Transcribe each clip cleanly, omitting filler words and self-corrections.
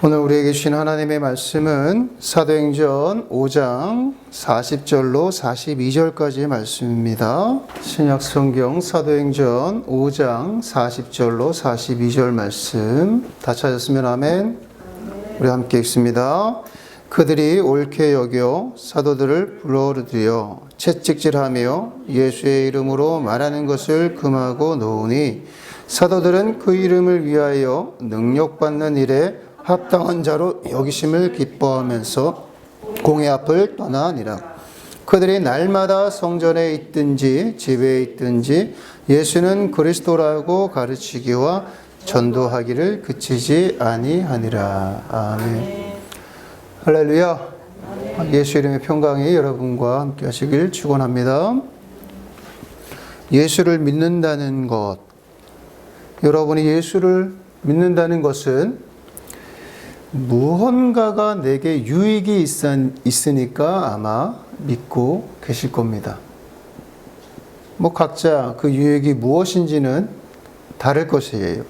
오늘 우리에게 주신 하나님의 말씀은 사도행전 5장 40절로 42절까지의 말씀입니다. 신약 성경 사도행전 5장 40절로 42절 말씀 다 찾았으면 아멘. 우리 함께 읽습니다. 그들이 옳게 여겨 사도들을 불러들여 채찍질하며 예수의 이름으로 말하는 것을 금하고 놓으니 사도들은 그 이름을 위하여 능력받는 일에 합당한 자로 여기심을 기뻐하면서 공회 앞을 떠나니라. 그들이 날마다 성전에 있든지 집에 있든지 예수는 그리스도라고 가르치기와 전도하기를 그치지 아니하니라. 아멘. 할렐루야. 예수 이름의 평강이 여러분과 함께 하시길 축원합니다. 예수를 믿는다는 것, 여러분이 예수를 믿는다는 것은 무언가가 내게 유익이 있으니까 아마 믿고 계실 겁니다. 각자 그 유익이 무엇인지는 다를 것이에요.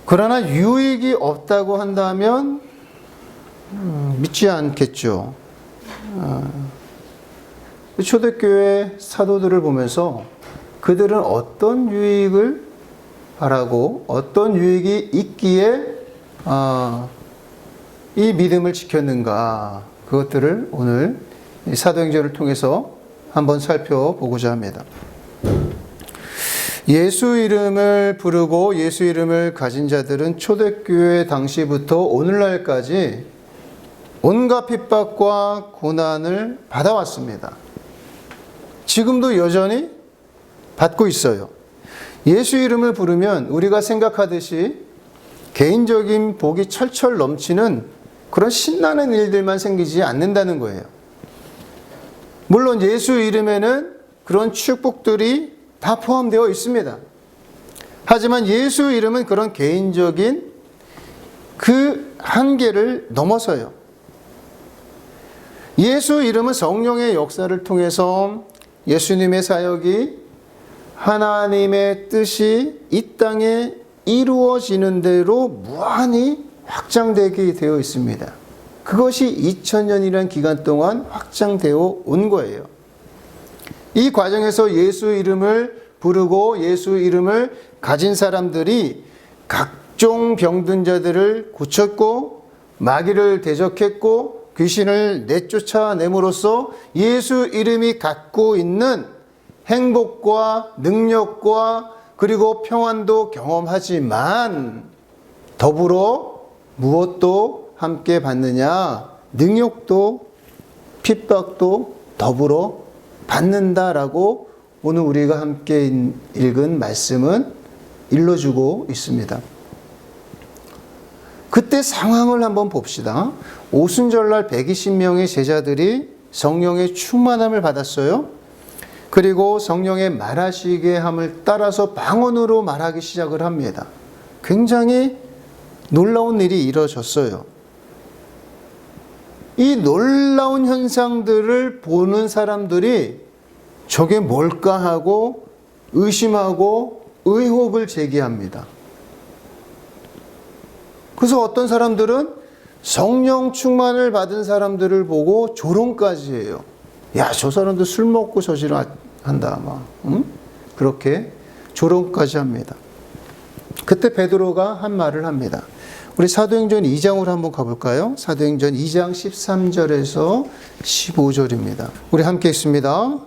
그러나 유익이 없다고 한다면 믿지 않겠죠. 초대교회 사도들을 보면서 그들은 어떤 유익을 바라고 어떤 유익이 있기에 이 믿음을 지켰는가, 그것들을 오늘 사도행전을 통해서 한번 살펴보고자 합니다. 예수 이름을 부르고 예수 이름을 가진 자들은 초대교회 당시부터 오늘날까지 온갖 핍박과 고난을 받아왔습니다. 지금도 여전히 받고 있어요. 예수 이름을 부르면 우리가 생각하듯이 개인적인 복이 철철 넘치는 그런 신나는 일들만 생기지 않는다는 거예요. 물론 예수 이름에는 그런 축복들이 다 포함되어 있습니다. 하지만 예수 이름은 그런 개인적인 그 한계를 넘어서요. 예수 이름은 성령의 역사를 통해서 예수님의 사역이 하나님의 뜻이 이 땅에 이루어지는 대로 무한히 확장되게 되어 있습니다. 그것이 2000년이라는 기간 동안 확장되어 온 거예요. 이 과정에서 예수 이름을 부르고 예수 이름을 가진 사람들이 각종 병든 자들을 고쳤고 마귀를 대적했고 귀신을 내쫓아냄으로써 예수 이름이 갖고 있는 행복과 능력과 그리고 평안도 경험하지만 더불어 무엇도 함께 받느냐? 능력도 핍박도 더불어 받는다라고 오늘 우리가 함께 읽은 말씀은 일러주고 있습니다. 그때 상황을 한번 봅시다. 오순절날 120명의 제자들이 성령의 충만함을 받았어요. 그리고 성령의 말하시게 함을 따라서 방언으로 말하기 시작을 합니다. 굉장히 놀라운 일이 이루어졌어요. 이 놀라운 현상들을 보는 사람들이 저게 뭘까 하고 의심하고 의혹을 제기합니다. 그래서 어떤 사람들은 성령 충만을 받은 사람들을 보고 조롱까지 해요. 야, 저 사람들 술 먹고 저지를 한다. 그렇게 조롱까지 합니다. 그때 베드로가 한 말을 합니다. 우리 사도행전 2장으로 한번 가볼까요? 사도행전 2장 13절에서 15절입니다. 우리 함께 읽습니다.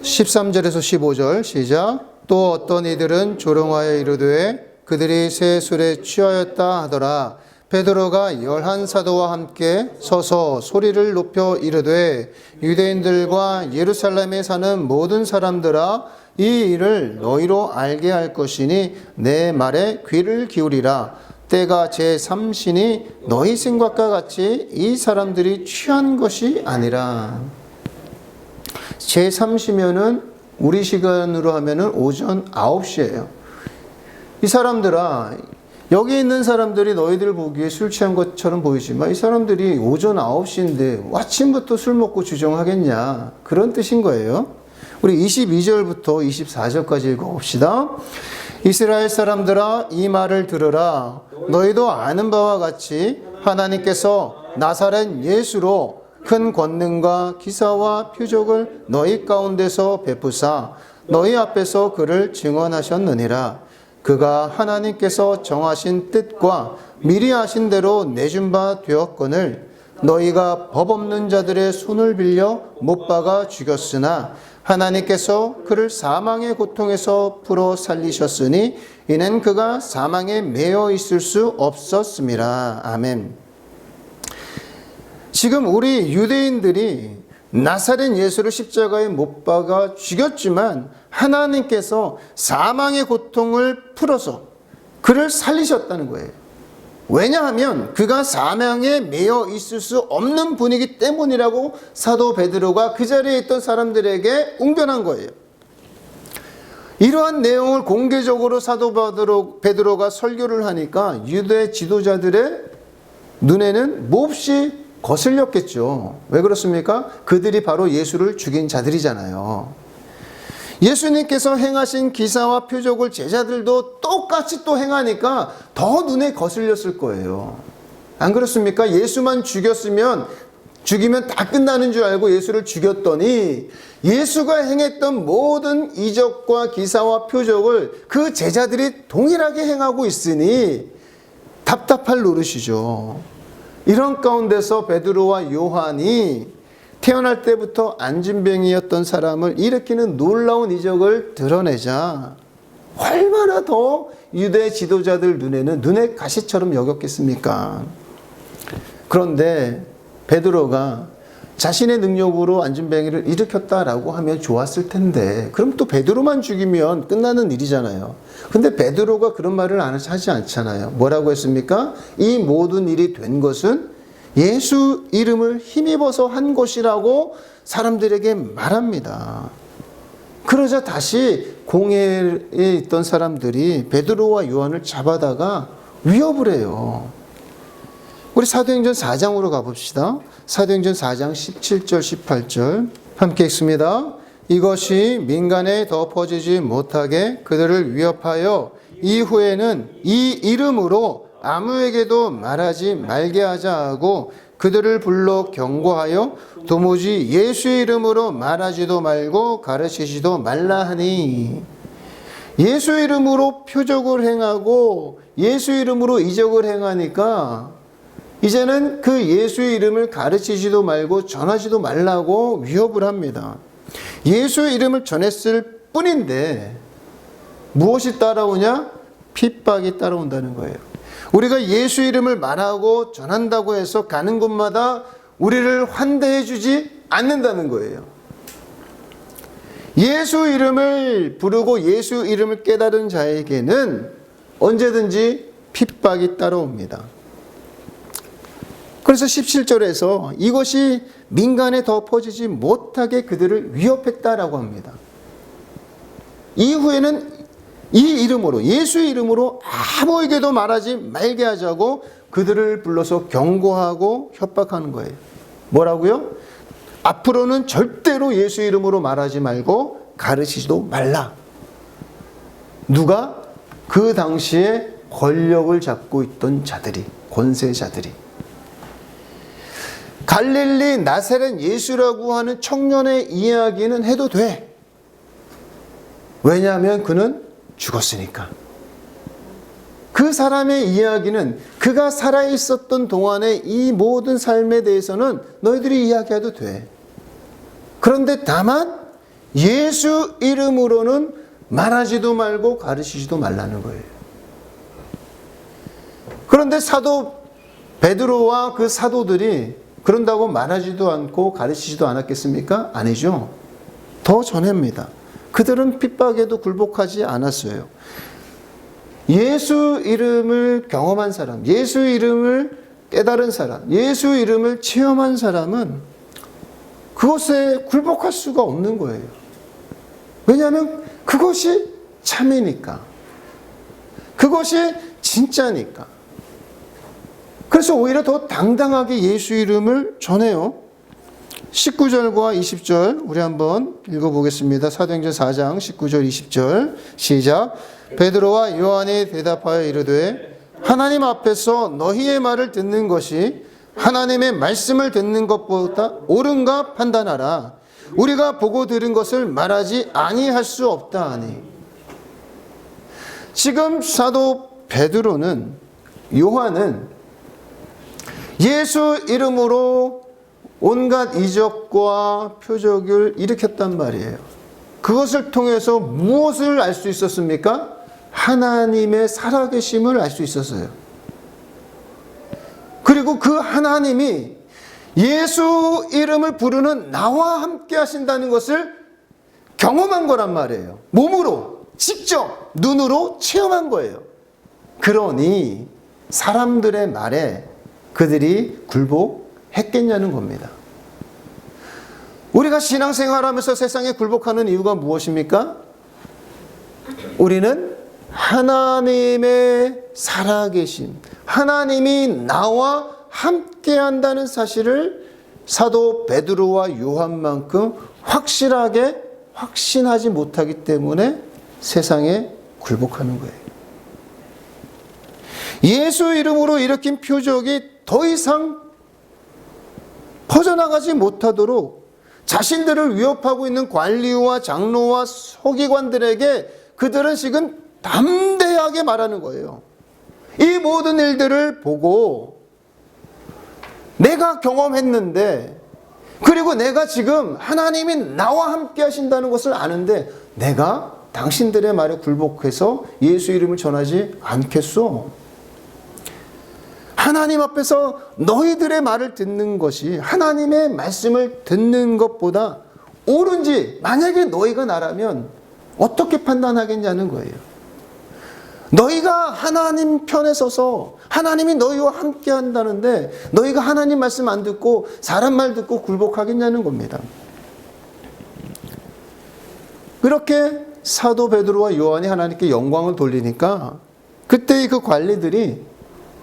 13절에서 15절 시작. 또 어떤 이들은 조롱하여 이르되 그들이 새 술에 취하였다 하더라. 베드로가 11사도와 함께 서서 소리를 높여 이르되 유대인들과 예루살렘에 사는 모든 사람들아, 이 일을 너희로 알게 할 것이니 내 말에 귀를 기울이라. 때가 제3시니 너희 생각과 같이 이 사람들이 취한 것이 아니라. 제3시면은 우리 시간으로 하면은 오전 9시예요. 이 사람들아, 여기 있는 사람들이 너희들 보기에 술 취한 것처럼 보이지만 이 사람들이 오전 9시인데 아침부터 술 먹고 주정하겠냐, 그런 뜻인 거예요. 우리 22절부터 24절까지 읽어봅시다. 이스라엘 사람들아 이 말을 들으라. 너희도 아는 바와 같이 하나님께서 나사렛 예수로 큰 권능과 기사와 표적을 너희 가운데서 베푸사 너희 앞에서 그를 증언하셨느니라. 그가 하나님께서 정하신 뜻과 미리 하신 대로 내준 바 되었거늘 너희가 법 없는 자들의 손을 빌려 못 박아 죽였으나 하나님께서 그를 사망의 고통에서 풀어 살리셨으니 이는 그가 사망에 매여 있을 수 없었음이라. 아멘. 지금 우리 유대인들이 나사렛 예수를 십자가에 못 박아 죽였지만 하나님께서 사망의 고통을 풀어서 그를 살리셨다는 거예요. 왜냐하면 그가 사망에 매여 있을 수 없는 분이기 때문이라고 사도 베드로가 그 자리에 있던 사람들에게 웅변한 거예요. 이러한 내용을 공개적으로 사도 베드로가 설교를 하니까 유대 지도자들의 눈에는 몹시 거슬렸겠죠. 왜 그렇습니까? 그들이 바로 예수를 죽인 자들이잖아요. 예수님께서 행하신 기사와 표적을 제자들도 똑같이 또 행하니까 더 눈에 거슬렸을 거예요. 안 그렇습니까? 예수만 죽이면 다 끝나는 줄 알고 예수를 죽였더니 예수가 행했던 모든 이적과 기사와 표적을 그 제자들이 동일하게 행하고 있으니 답답할 노릇이죠. 이런 가운데서 베드로와 요한이 태어날 때부터 안진병이었던 사람을 일으키는 놀라운 이적을 드러내자 얼마나 더 유대 지도자들 눈에는 눈의 가시처럼 여겼겠습니까? 그런데 베드로가 자신의 능력으로 안진병이를 일으켰다라고 하면 좋았을 텐데 그럼 또 베드로만 죽이면 끝나는 일이잖아요. 근데 베드로가 그런 말을 하지 않잖아요. 뭐라고 했습니까? 이 모든 일이 된 것은 예수 이름을 힘입어서 한 것이라고 사람들에게 말합니다. 그러자 다시 공회에 있던 사람들이 베드로와 요한을 잡아다가 위협을 해요. 우리 사도행전 4장으로 가봅시다. 사도행전 4장 17절 18절 함께 읽습니다. 이것이 민간에 더 퍼지지 못하게 그들을 위협하여 이후에는 이 이름으로 아무에게도 말하지 말게 하자 하고 그들을 불러 경고하여 도무지 예수의 이름으로 말하지도 말고 가르치지도 말라 하니. 예수 이름으로 표적을 행하고 예수 이름으로 이적을 행하니까 이제는 그 예수의 이름을 가르치지도 말고 전하지도 말라고 위협을 합니다. 예수의 이름을 전했을 뿐인데 무엇이 따라오냐? 핍박이 따라온다는 거예요. 우리가 예수 이름을 말하고 전한다고 해서 가는 곳마다 우리를 환대해 주지 않는다는 거예요. 예수 이름을 부르고 예수 이름을 깨달은 자에게는 언제든지 핍박이 따라옵니다. 그래서 17절에서 이것이 민간에 더 퍼지지 못하게 그들을 위협했다라고 합니다. 이후에는 이 이름으로 예수의 이름으로 아무에게도 말하지 말게 하자고 그들을 불러서 경고하고 협박하는 거예요. 뭐라고요? 앞으로는 절대로 예수 이름으로 말하지 말고 가르치지도 말라. 누가? 그 당시에 권력을 잡고 있던 자들이, 권세자들이. 갈릴리 나사렛 예수라고 하는 청년의 이야기는 해도 돼. 왜냐하면 그는 죽었으니까. 그 사람의 이야기는 그가 살아있었던 동안의 이 모든 삶에 대해서는 너희들이 이야기해도 돼. 그런데 다만 예수 이름으로는 말하지도 말고 가르치지도 말라는 거예요. 그런데 사도 베드로와 그 사도들이 그런다고 말하지도 않고 가르치지도 않았겠습니까? 아니죠. 더 전합니다. 그들은 핍박에도 굴복하지 않았어요. 예수 이름을 경험한 사람, 예수 이름을 깨달은 사람, 예수 이름을 체험한 사람은 그것에 굴복할 수가 없는 거예요. 왜냐하면 그것이 참이니까. 그것이 진짜니까. 그래서 오히려 더 당당하게 예수 이름을 전해요. 19절과 20절 우리 한번 읽어보겠습니다. 사도행전 4장 19절 20절 시작. 베드로와 요한이 대답하여 이르되 하나님 앞에서 너희의 말을 듣는 것이 하나님의 말씀을 듣는 것보다 옳은가 판단하라. 우리가 보고 들은 것을 말하지 아니할 수 없다 하니. 지금 사도 베드로는, 요한은 예수 이름으로 온갖 이적과 표적을 일으켰단 말이에요. 그것을 통해서 무엇을 알 수 있었습니까? 하나님의 살아계심을 알 수 있었어요. 그리고 그 하나님이 예수 이름을 부르는 나와 함께 하신다는 것을 경험한 거란 말이에요. 몸으로, 직접, 눈으로 체험한 거예요. 그러니 사람들의 말에 그들이 굴복했겠냐는 겁니다. 우리가 신앙생활하면서 세상에 굴복하는 이유가 무엇입니까? 우리는 하나님의 살아계심, 하나님이 나와 함께 한다는 사실을 사도 베드로와 요한만큼 확실하게 확신하지 못하기 때문에 세상에 굴복하는 거예요. 예수 이름으로 일으킨 표적이 더 이상 퍼져나가지 못하도록 자신들을 위협하고 있는 관리와 장로와 서기관들에게 그들은 지금 담대하게 말하는 거예요. 이 모든 일들을 보고 내가 경험했는데, 그리고 내가 지금 하나님이 나와 함께 하신다는 것을 아는데 내가 당신들의 말에 굴복해서 예수 이름을 전하지 않겠소. 하나님 앞에서 너희들의 말을 듣는 것이 하나님의 말씀을 듣는 것보다 옳은지 만약에 너희가 나라면 어떻게 판단하겠냐는 거예요. 너희가 하나님 편에 서서 하나님이 너희와 함께 한다는데 너희가 하나님 말씀 안 듣고 사람 말 듣고 굴복하겠냐는 겁니다. 그렇게 사도 베드로와 요한이 하나님께 영광을 돌리니까 그때 그 관리들이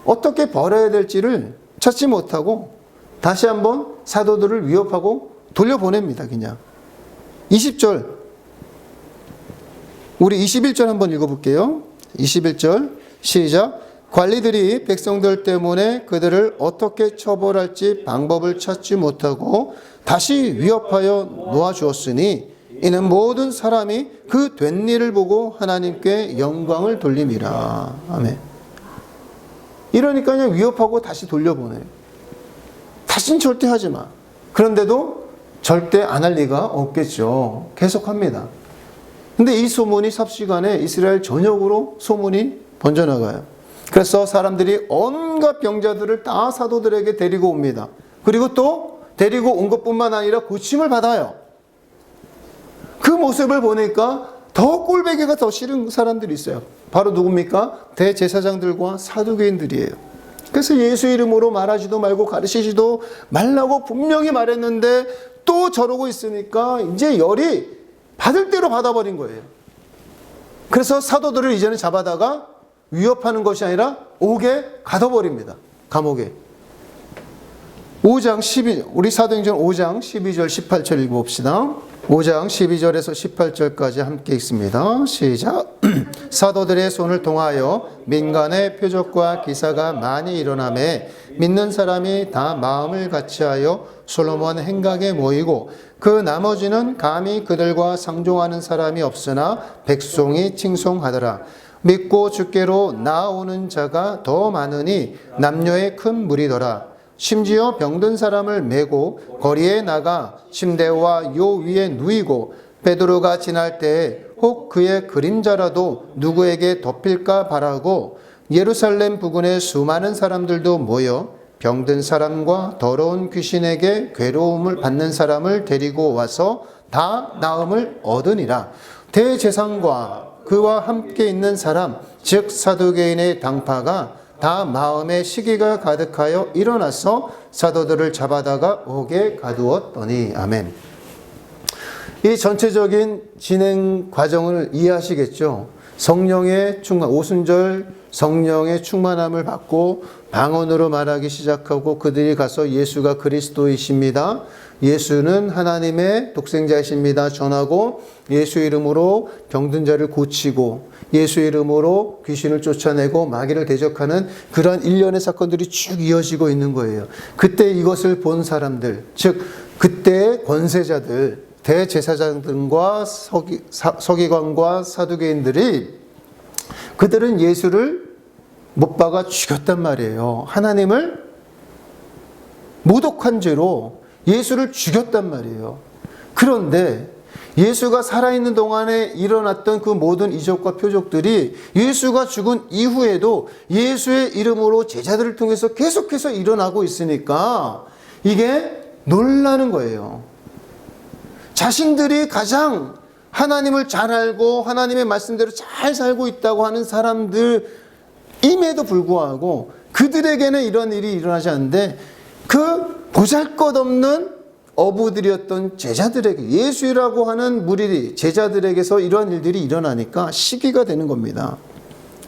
어떻게 벌어야 될지를 찾지 못하고 다시 한번 사도들을 위협하고 돌려보냅니다. 그냥 20절, 우리 21절 한번 읽어볼게요. 21절 시작. 관리들이 백성들 때문에 그들을 어떻게 처벌할지 방법을 찾지 못하고 다시 위협하여 놓아주었으니 이는 모든 사람이 그 된 일을 보고 하나님께 영광을 돌림이라. 아멘. 이러니까 그냥 위협하고 다시 돌려보내요. 다신 절대 하지 마. 그런데도 절대 안 할 리가 없겠죠. 계속합니다. 근데 이 소문이 삽시간에 이스라엘 전역으로 소문이 번져나가요. 그래서 사람들이 온갖 병자들을 다 사도들에게 데리고 옵니다. 그리고 또 데리고 온 것뿐만 아니라 고침을 받아요. 그 모습을 보니까 더 꼴배기가 더 싫은 사람들이 있어요. 바로 누굽니까? 대제사장들과 사두개인들이에요. 그래서 예수 이름으로 말하지도 말고 가르치지도 말라고 분명히 말했는데 또 저러고 있으니까 이제 열이 받을 대로 받아버린 거예요. 그래서 사도들을 이제는 잡아다가 위협하는 것이 아니라 옥에 가둬버립니다. 감옥에. 5장 12, 우리 사도행전 5장 12절 18절 읽어봅시다. 5장 12절에서 18절까지 함께 읽습니다. 시작. 사도들의 손을 통하여 민간의 표적과 기사가 많이 일어나매 믿는 사람이 다 마음을 같이하여 솔로몬 행각에 모이고 그 나머지는 감히 그들과 상종하는 사람이 없으나 백성이 칭송하더라. 믿고 주께로 나아오는 자가 더 많으니 남녀의 큰 무리더라. 심지어 병든 사람을 메고 거리에 나가 침대와 요 위에 누이고 베드로가 지날 때에 혹 그의 그림자라도 누구에게 덮일까 바라고 예루살렘 부근에 수많은 사람들도 모여 병든 사람과 더러운 귀신에게 괴로움을 받는 사람을 데리고 와서 다 나음을 얻으니라. 대제사장과 그와 함께 있는 사람 즉 사두개인의 당파가 다 마음에 시기가 가득하여 일어나서 사도들을 잡아다가 옥에 가두었더니. 아멘. 이 전체적인 진행 과정을 이해하시겠죠? 성령의 충만, 오순절 성령의 충만함을 받고 방언으로 말하기 시작하고 그들이 가서 예수가 그리스도이십니다. 예수는 하나님의 독생자이십니다. 전하고 예수 이름으로 병든 자를 고치고 예수 이름으로 귀신을 쫓아내고 마귀를 대적하는 그러한 일련의 사건들이 쭉 이어지고 있는 거예요. 그때 이것을 본 사람들, 즉 그때의 권세자들, 대제사장들과 서기관과 사두개인들이 그들은 예수를 못 박아 죽였단 말이에요. 하나님을 모독한 죄로 예수를 죽였단 말이에요. 그런데 예수가 살아있는 동안에 일어났던 그 모든 이적과 표적들이 예수가 죽은 이후에도 예수의 이름으로 제자들을 통해서 계속해서 일어나고 있으니까 이게 놀라는 거예요. 자신들이 가장 하나님을 잘 알고 하나님의 말씀대로 잘 살고 있다고 하는 사람들임에도 불구하고 그들에게는 이런 일이 일어나지 않는데 그 보잘것없는 어부들이었던 제자들에게, 예수라고 하는 무리 제자들에게서 이러한 일들이 일어나니까 시기가 되는 겁니다.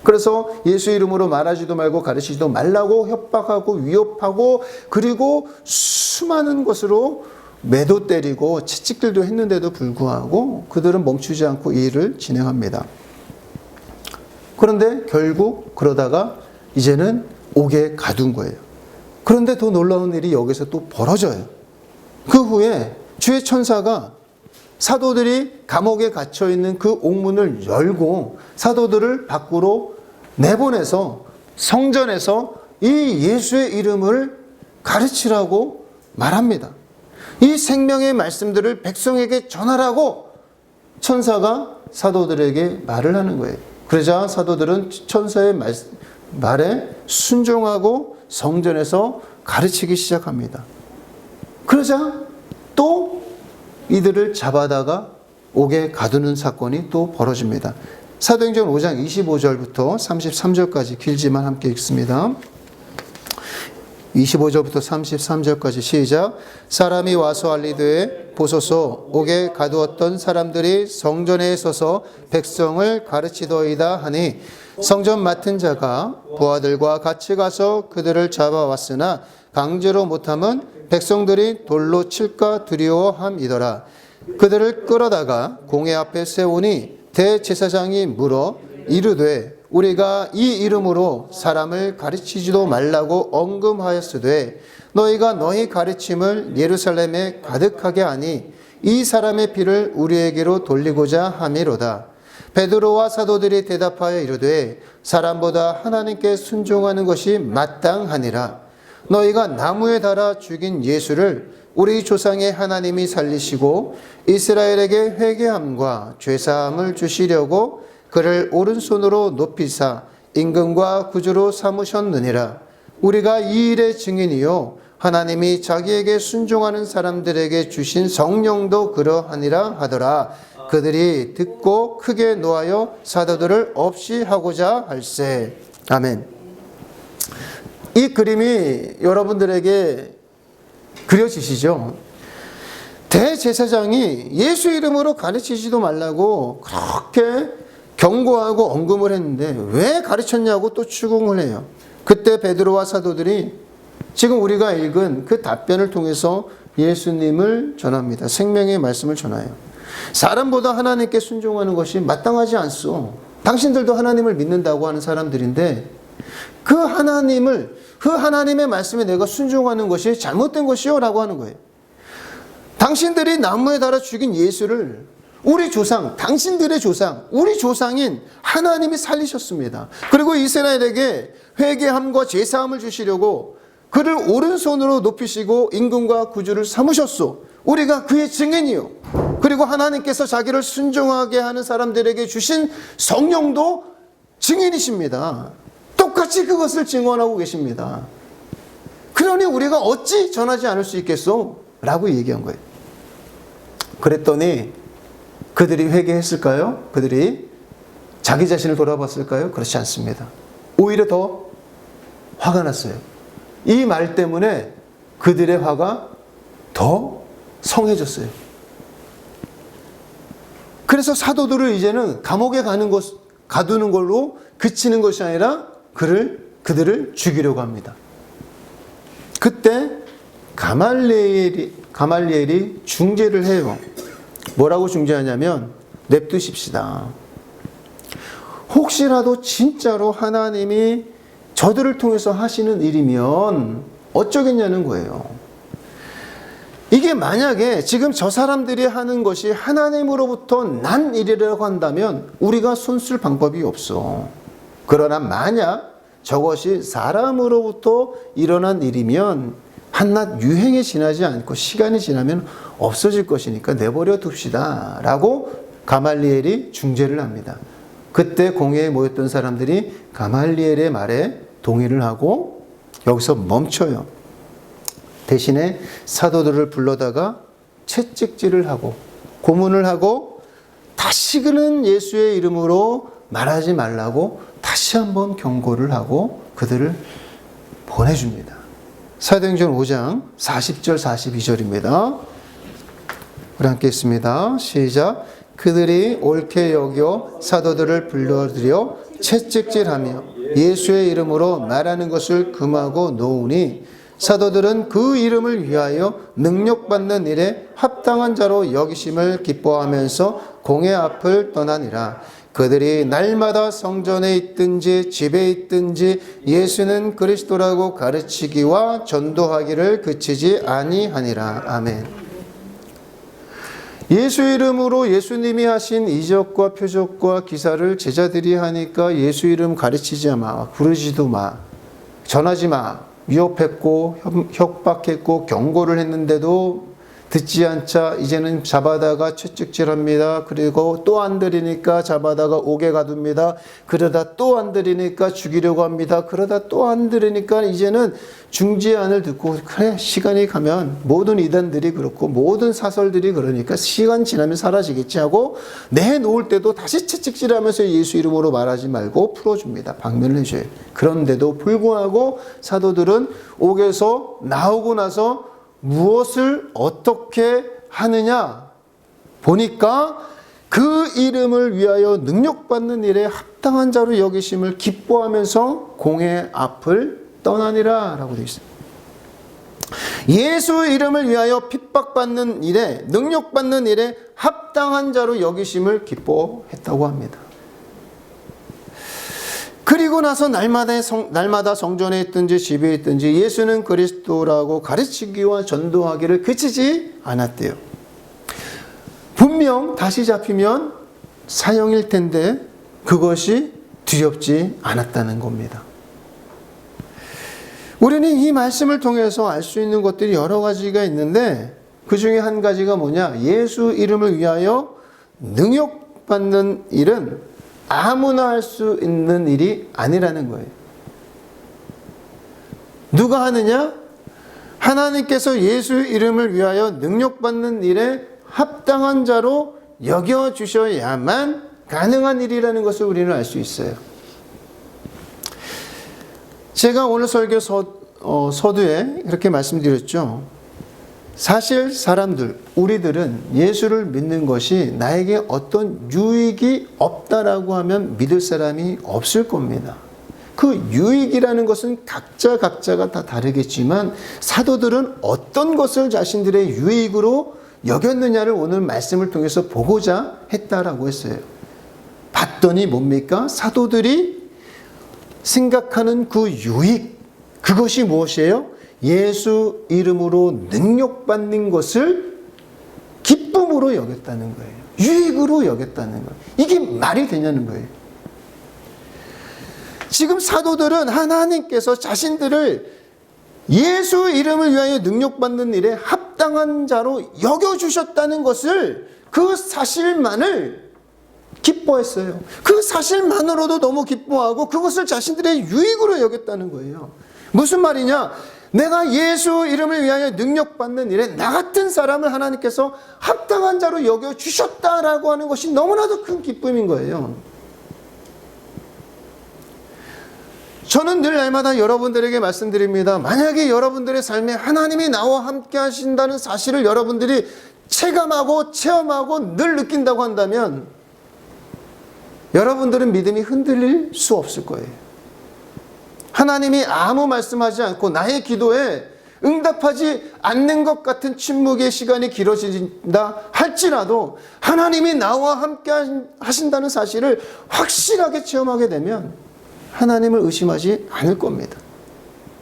그래서 예수 이름으로 말하지도 말고 가르치지도 말라고 협박하고 위협하고 그리고 수많은 것으로 매도 때리고 채찍질도 했는데도 불구하고 그들은 멈추지 않고 이 일을 진행합니다. 그런데 결국 그러다가 이제는 옥에 가둔 거예요. 그런데 더 놀라운 일이 여기서 또 벌어져요. 그 후에 주의 천사가 사도들이 감옥에 갇혀있는 그 옥문을 열고 사도들을 밖으로 내보내서 성전에서 이 예수의 이름을 가르치라고 말합니다. 이 생명의 말씀들을 백성에게 전하라고 천사가 사도들에게 말을 하는 거예요. 그러자 사도들은 천사의 말에 순종하고 성전에서 가르치기 시작합니다. 그러자 또 이들을 잡아다가 옥에 가두는 사건이 또 벌어집니다. 사도행전 5장 25절부터 33절까지 길지만 함께 읽습니다. 25절부터 33절까지 시작. 사람이 와서 알리되 보소서 옥에 가두었던 사람들이 성전에 서서 백성을 가르치더이다 하니 성전 맡은 자가 부하들과 같이 가서 그들을 잡아왔으나 강제로 못함은 백성들이 돌로 칠까 두려워함이더라. 그들을 끌어다가 공회 앞에 세우니 대제사장이 물어 이르되 우리가 이 이름으로 사람을 가르치지도 말라고 언금하였으되 너희가 너희 가르침을 예루살렘에 가득하게 하니 이 사람의 피를 우리에게로 돌리고자 함이로다. 베드로와 사도들이 대답하여 이르되 사람보다 하나님께 순종하는 것이 마땅하니라. 너희가 나무에 달아 죽인 예수를 우리 조상의 하나님이 살리시고 이스라엘에게 회개함과 죄사함을 주시려고 그를 오른손으로 높이사 임금과 구주로 삼으셨느니라. 우리가 이 일의 증인이요 하나님이 자기에게 순종하는 사람들에게 주신 성령도 그러하니라 하더라. 그들이 듣고 크게 노하여 사도들을 없이 하고자 할세. 아멘. 이 그림이 여러분들에게 그려지시죠? 대제사장이 예수 이름으로 가르치지도 말라고 그렇게 경고하고 언급을 했는데 왜 가르쳤냐고 또 추궁을 해요. 그때 베드로와 사도들이 지금 우리가 읽은 그 답변을 통해서 예수님을 전합니다. 생명의 말씀을 전해요. 사람보다 하나님께 순종하는 것이 마땅하지 않소. 당신들도 하나님을 믿는다고 하는 사람들인데 그 하나님의 말씀에 내가 순종하는 것이 잘못된 것이요 라고 하는 거예요. 당신들이 나무에 달아 죽인 예수를 우리 조상, 당신들의 조상, 우리 조상인 하나님이 살리셨습니다. 그리고 이스라엘에게 회개함과 제사함을 주시려고 그를 오른손으로 높이시고 임금과 구주를 삼으셨소. 우리가 그의 증인이요. 그리고 하나님께서 자기를 순종하게 하는 사람들에게 주신 성령도 증인이십니다. 똑같이 그것을 증언하고 계십니다. 그러니 우리가 어찌 전하지 않을 수 있겠소? 라고 얘기한 거예요. 그랬더니 그들이 회개했을까요? 그들이 자기 자신을 돌아봤을까요? 그렇지 않습니다. 오히려 더 화가 났어요. 이 말 때문에 그들의 화가 더 성해졌어요. 그래서 사도들을 이제는 감옥에 가두는 걸로 그치는 것이 아니라 그를 그들을 죽이려고 합니다. 그때 가말리엘이 중재를 해요. 뭐라고 중재하냐면 냅두십시다. 혹시라도 진짜로 하나님이 저들을 통해서 하시는 일이면 어쩌겠냐는 거예요. 이게 만약에 지금 저 사람들이 하는 것이 하나님으로부터 난 일이라고 한다면 우리가 손쓸 방법이 없어. 그러나 만약 저것이 사람으로부터 일어난 일이면 한낱 유행에 지나지 않고 시간이 지나면 없어질 것이니까 내버려 둡시다 라고 가말리엘이 중재를 합니다. 그때 공회에 모였던 사람들이 가말리엘의 말에 동의를 하고 여기서 멈춰요. 대신에 사도들을 불러다가 채찍질을 하고 고문을 하고 다시는 예수의 이름으로 말하지 말라고 다시 한번 경고를 하고 그들을 보내줍니다. 사도행전 5장 40절 42절입니다. 우리 함께 읽습니다. 시작. 그들이 옳게 여겨 사도들을 불러들여 채찍질하며 예수의 이름으로 말하는 것을 금하고 놓으니 사도들은 그 이름을 위하여 능력받는 일에 합당한 자로 여기심을 기뻐하면서 공회 앞을 떠나니라. 그들이 날마다 성전에 있든지 집에 있든지 예수는 그리스도라고 가르치기와 전도하기를 그치지 아니하니라. 아멘. 예수 이름으로 예수님이 하신 이적과 표적과 기사를 제자들이 하니까 예수 이름 가르치지 마, 부르지도 마, 전하지 마, 위협했고 협박했고 경고를 했는데도 듣지 않자 이제는 잡아다가 채찍질합니다. 그리고 또 안 들으니까 잡아다가 옥에 가둡니다. 그러다 또 안 들으니까 죽이려고 합니다. 그러다 또 안 들으니까 이제는 중재안을 듣고 그래 시간이 가면 모든 이단들이 그렇고 모든 사설들이 그러니까 시간 지나면 사라지겠지 하고 내놓을 때도 다시 채찍질하면서 예수 이름으로 말하지 말고 풀어줍니다. 방면을 해줘요. 그런데도 불구하고 사도들은 옥에서 나오고 나서 무엇을 어떻게 하느냐 보니까 그 이름을 위하여 능력받는 일에 합당한 자로 여기심을 기뻐하면서 공회 앞을 떠나니라 라고 되어 있습니다. 예수 이름을 위하여 핍박받는 일에 능력받는 일에 합당한 자로 여기심을 기뻐했다고 합니다. 그리고 나서 날마다 성전에 있든지 집에 있든지 예수는 그리스도라고 가르치기와 전도하기를 그치지 않았대요. 분명 다시 잡히면 사형일 텐데 그것이 두렵지 않았다는 겁니다. 우리는 이 말씀을 통해서 알 수 있는 것들이 여러 가지가 있는데 그 중에 한 가지가 뭐냐? 예수 이름을 위하여 능력받는 일은 아무나 할 수 있는 일이 아니라는 거예요. 누가 하느냐? 하나님께서 예수 이름을 위하여 능력받는 일에 합당한 자로 여겨주셔야만 가능한 일이라는 것을 우리는 알 수 있어요. 제가 오늘 설교 서두에 이렇게 말씀드렸죠. 사실 우리들은 예수를 믿는 것이 나에게 어떤 유익이 없다라고 하면 믿을 사람이 없을 겁니다. 그 유익이라는 것은 각자가 다 다르겠지만 사도들은 어떤 것을 자신들의 유익으로 여겼느냐를 오늘 말씀을 통해서 보고자 했다라고 했어요. 봤더니 뭡니까? 사도들이 생각하는 그 유익, 그것이 무엇이에요? 예수 이름으로 능력받는 것을 기쁨으로 여겼다는 거예요. 유익으로 여겼다는 거예요. 이게 말이 되냐는 거예요. 지금 사도들은 하나님께서 자신들을 예수 이름을 위하여 능력받는 일에 합당한 자로 여겨주셨다는 것을 그 사실만을 기뻐했어요. 그 사실만으로도 너무 기뻐하고 그것을 자신들의 유익으로 여겼다는 거예요. 무슨 말이냐? 내가 예수 이름을 위하여 능력받는 일에 나 같은 사람을 하나님께서 합당한 자로 여겨주셨다라고 하는 것이 너무나도 큰 기쁨인 거예요. 저는 늘 날마다 여러분들에게 말씀드립니다. 만약에 여러분들의 삶에 하나님이 나와 함께 하신다는 사실을 여러분들이 체감하고 체험하고 늘 느낀다고 한다면 여러분들은 믿음이 흔들릴 수 없을 거예요. 하나님이 아무 말씀하지 않고 나의 기도에 응답하지 않는 것 같은 침묵의 시간이 길어진다 할지라도 하나님이 나와 함께 하신다는 사실을 확실하게 체험하게 되면 하나님을 의심하지 않을 겁니다.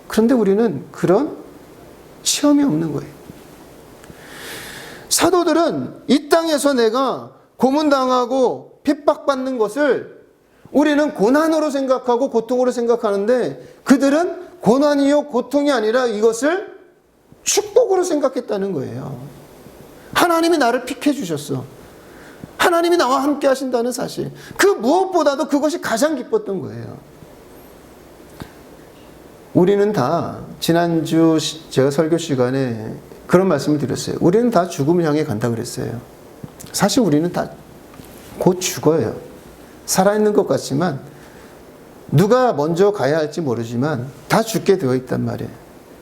그런데 우리는 그런 체험이 없는 거예요. 사도들은 이 땅에서 내가 고문당하고 핍박받는 것을 우리는 고난으로 생각하고 고통으로 생각하는데 그들은 고난이요 고통이 아니라 이것을 축복으로 생각했다는 거예요. 하나님이 나를 픽해 주셨어. 하나님이 나와 함께 하신다는 사실. 그 무엇보다도 그것이 가장 기뻤던 거예요. 우리는 다 지난주 제가 설교 시간에 그런 말씀을 드렸어요. 우리는 다 죽음을 향해 간다 그랬어요. 사실 우리는 다 곧 죽어요. 살아있는 것 같지만 누가 먼저 가야 할지 모르지만 다 죽게 되어 있단 말이에요.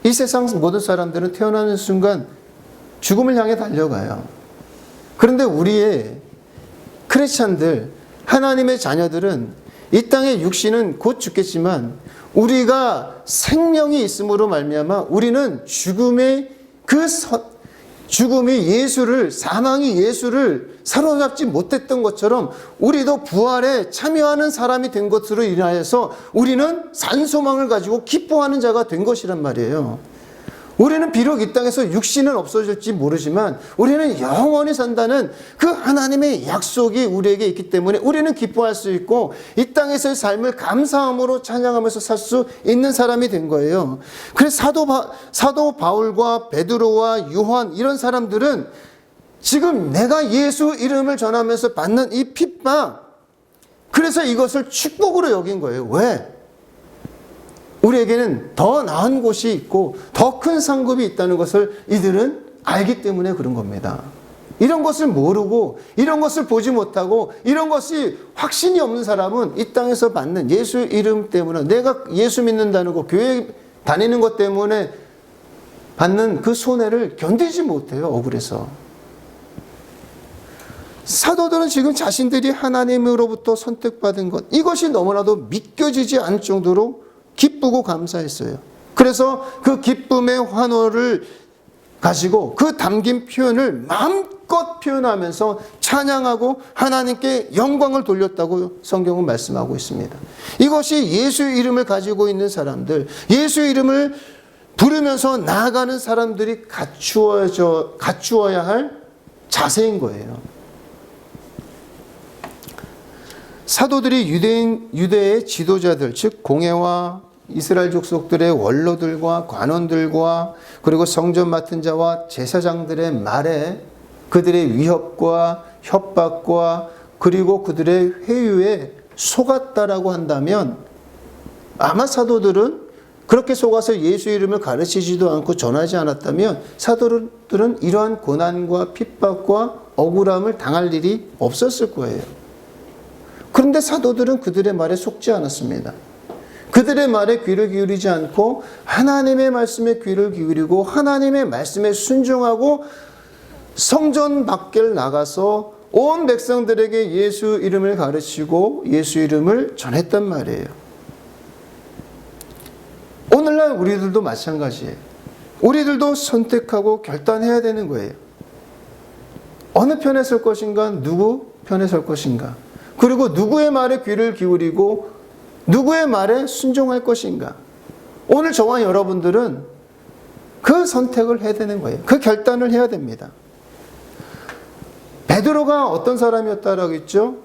이 세상 모든 사람들은 태어나는 순간 죽음을 향해 달려가요. 그런데 우리의 크리스찬들, 하나님의 자녀들은 이 땅의 육신은 곧 죽겠지만 우리가 생명이 있음으로 말미암아 우리는 죽음이 예수를, 사망이 예수를 사로잡지 못했던 것처럼 우리도 부활에 참여하는 사람이 된 것으로 인하여서 우리는 산소망을 가지고 기뻐하는 자가 된 것이란 말이에요. 우리는 비록 이 땅에서 육신은 없어질지 모르지만 우리는 영원히 산다는 그 하나님의 약속이 우리에게 있기 때문에 우리는 기뻐할 수 있고 이 땅에서의 삶을 감사함으로 찬양하면서 살 수 있는 사람이 된 거예요. 그래서 사도 바울과 베드로와 요한 이런 사람들은 지금 내가 예수 이름을 전하면서 받는 이 핍박, 그래서 이것을 축복으로 여긴 거예요. 왜? 우리에게는 더 나은 곳이 있고 더 큰 상급이 있다는 것을 이들은 알기 때문에 그런 겁니다. 이런 것을 모르고 이런 것을 보지 못하고 이런 것이 확신이 없는 사람은 이 땅에서 받는 예수 이름 때문에 내가 예수 믿는다는 거, 교회 다니는 것 때문에 받는 그 손해를 견디지 못해요. 억울해서. 사도들은 지금 자신들이 하나님으로부터 선택받은 것, 이것이 너무나도 믿겨지지 않을 정도로 기쁘고 감사했어요. 그래서 그 기쁨의 환호를 가지고 그 담긴 표현을 마음껏 표현하면서 찬양하고 하나님께 영광을 돌렸다고 성경은 말씀하고 있습니다. 이것이 예수 이름을 가지고 있는 사람들, 예수 이름을 부르면서 나아가는 사람들이 갖추어야 할 자세인 거예요. 사도들이 유대의 지도자들, 즉 공회와 이스라엘 족속들의 원로들과 관원들과 그리고 성전 맡은 자와 제사장들의 말에 그들의 위협과 협박과 그리고 그들의 회유에 속았다라고 한다면 아마 사도들은 그렇게 속아서 예수 이름을 가르치지도 않고 전하지 않았다면 사도들은 이러한 고난과 핍박과 억울함을 당할 일이 없었을 거예요. 그런데 사도들은 그들의 말에 속지 않았습니다. 그들의 말에 귀를 기울이지 않고 하나님의 말씀에 귀를 기울이고 하나님의 말씀에 순종하고 성전 밖을 나가서 온 백성들에게 예수 이름을 가르치고 예수 이름을 전했단 말이에요. 오늘날 우리들도 마찬가지예요. 우리들도 선택하고 결단해야 되는 거예요. 어느 편에 설 것인가, 누구 편에 설 것인가, 그리고 누구의 말에 귀를 기울이고 누구의 말에 순종할 것인가. 오늘 저와 여러분들은 그 선택을 해야 되는 거예요. 그 결단을 해야 됩니다. 베드로가 어떤 사람이었다라고 했죠?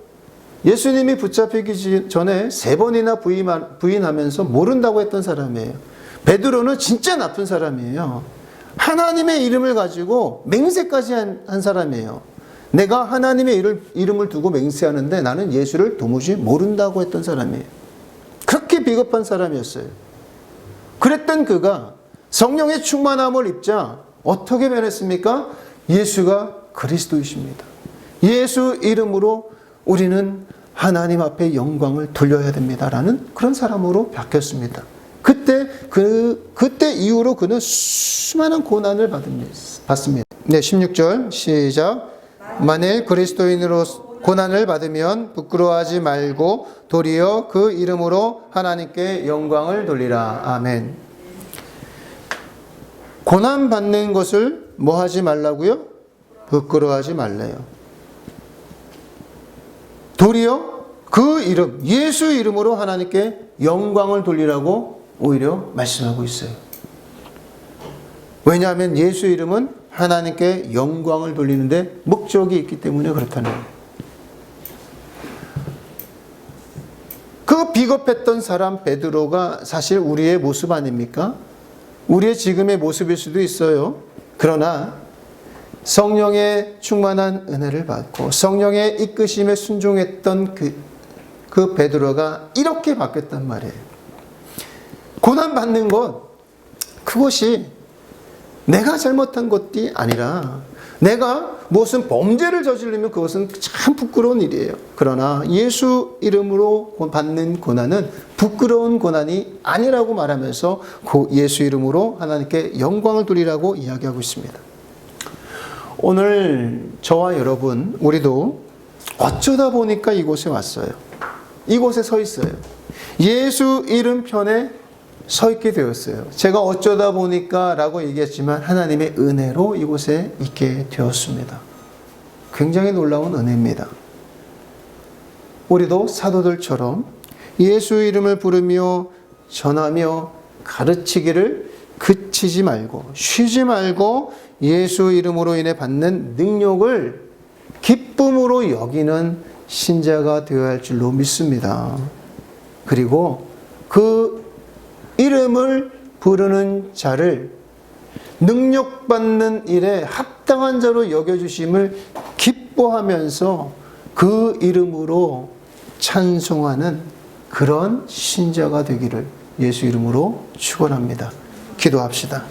예수님이 붙잡히기 전에 3번이나 부인하면서 모른다고 했던 사람이에요. 베드로는 진짜 나쁜 사람이에요. 하나님의 이름을 가지고 맹세까지 한 사람이에요. 내가 하나님의 이름을 두고 맹세하는데 나는 예수를 도무지 모른다고 했던 사람이에요. 그렇게 비겁한 사람이었어요. 그랬던 그가 성령의 충만함을 입자 어떻게 변했습니까? 예수가 그리스도이십니다. 예수 이름으로 우리는 하나님 앞에 영광을 돌려야 됩니다라는 그런 사람으로 바뀌었습니다. 그때 이후로 그는 수많은 고난을 받습니다. 네, 16절 시작. 만일 그리스도인으로 고난을 받으면 부끄러워하지 말고 도리어 그 이름으로 하나님께 영광을 돌리라. 아멘. 고난 받는 것을 뭐 하지 말라고요? 부끄러워하지 말래요. 도리어 그 이름, 예수 이름으로 하나님께 영광을 돌리라고 오히려 말씀하고 있어요. 왜냐하면 예수 이름은 하나님께 영광을 돌리는데 목적이 있기 때문에 그렇다는 거예요. 그 비겁했던 사람 베드로가 사실 우리의 모습 아닙니까? 우리의 지금의 모습일 수도 있어요. 그러나 성령의 충만한 은혜를 받고 성령의 이끄심에 순종했던 그 베드로가 이렇게 바뀌었단 말이에요. 고난받는 것, 그것이 내가 잘못한 것이 아니라 내가 무슨 범죄를 저지르면 그것은 참 부끄러운 일이에요. 그러나 예수 이름으로 받는 고난은 부끄러운 고난이 아니라고 말하면서 그 예수 이름으로 하나님께 영광을 돌리라고 이야기하고 있습니다. 오늘 저와 여러분, 우리도 어쩌다 보니까 이곳에 왔어요. 이곳에 서 있어요. 예수 이름 편에 서 있게 되었어요. 제가 어쩌다 보니까 라고 얘기했지만 하나님의 은혜로 이곳에 있게 되었습니다. 굉장히 놀라운 은혜입니다. 우리도 사도들처럼 예수 이름을 부르며 전하며 가르치기를 그치지 말고 쉬지 말고 예수 이름으로 인해 받는 능력을 기쁨으로 여기는 신자가 되어야 할 줄로 믿습니다. 그리고 그 이름을 부르는 자를 능력받는 일에 합당한 자로 여겨주심을 기뻐하면서 그 이름으로 찬송하는 그런 신자가 되기를 예수 이름으로 축원합니다. 기도합시다.